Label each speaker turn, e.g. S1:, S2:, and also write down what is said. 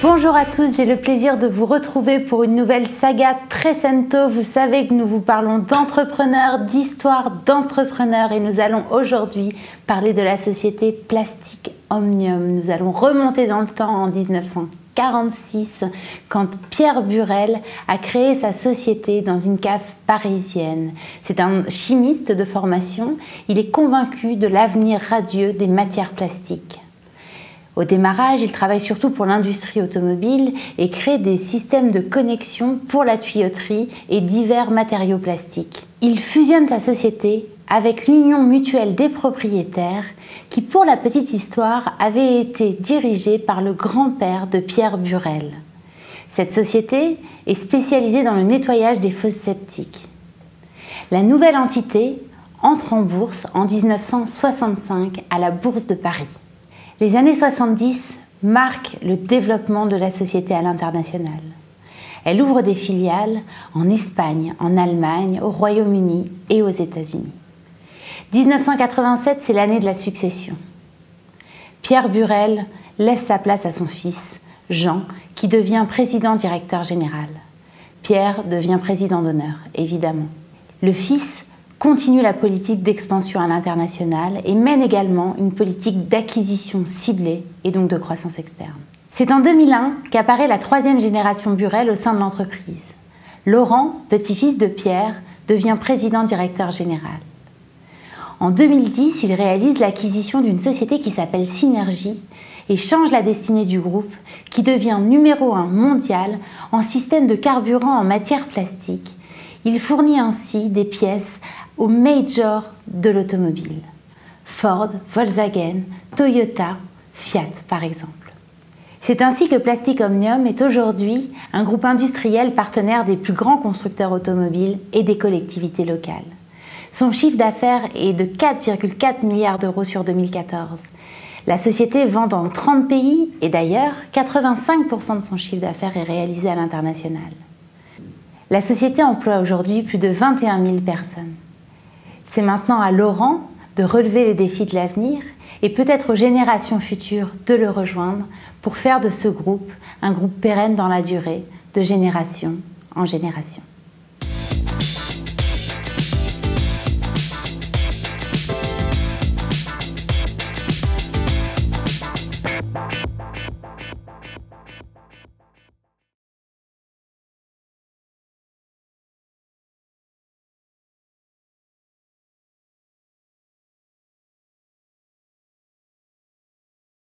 S1: Bonjour à tous, j'ai le plaisir de vous retrouver pour une nouvelle saga Trecento. Vous savez que nous vous parlons d'entrepreneurs, d'histoire d'entrepreneurs et nous allons aujourd'hui parler de la société Plastic Omnium. Nous allons remonter dans le temps en 1946 quand Pierre Burrell a créé sa société dans une cave parisienne. C'est un chimiste de formation, il est convaincu de l'avenir radieux des matières plastiques. Au démarrage, il travaille surtout pour l'industrie automobile et crée des systèmes de connexion pour la tuyauterie et divers matériaux plastiques. Il fusionne sa société avec l'Union mutuelle des propriétaires qui, pour la petite histoire, avait été dirigée par le grand-père de Pierre Burrell. Cette société est spécialisée dans le nettoyage des fosses septiques. La nouvelle entité entre en bourse en 1965 à la Bourse de Paris. Les années 70 marquent le développement de la société à l'international. Elle ouvre des filiales en Espagne, en Allemagne, au Royaume-Uni et aux États-Unis. 1987, c'est l'année de la succession. Pierre Burrell laisse sa place à son fils, Jean, qui devient président-directeur général. Pierre devient président d'honneur, évidemment. Le fils continue la politique d'expansion à l'international et mène également une politique d'acquisition ciblée et donc de croissance externe. C'est en 2001 qu'apparaît la troisième génération Burrell au sein de l'entreprise. Laurent, petit-fils de Pierre, devient président-directeur général. En 2010, il réalise l'acquisition d'une société qui s'appelle Synergie et change la destinée du groupe qui devient numéro 1 mondial en système de carburant en matière plastique. Il fournit ainsi des pièces aux majors de l'automobile. Ford, Volkswagen, Toyota, Fiat par exemple. C'est ainsi que Plastic Omnium est aujourd'hui un groupe industriel partenaire des plus grands constructeurs automobiles et des collectivités locales. Son chiffre d'affaires est de 4,4 milliards d'euros sur 2014. La société vend dans 30 pays et d'ailleurs 85% de son chiffre d'affaires est réalisé à l'international. La société emploie aujourd'hui plus de 21 000 personnes. C'est maintenant à Laurent de relever les défis de l'avenir et peut-être aux générations futures de le rejoindre pour faire de ce groupe un groupe pérenne dans la durée, de génération en génération.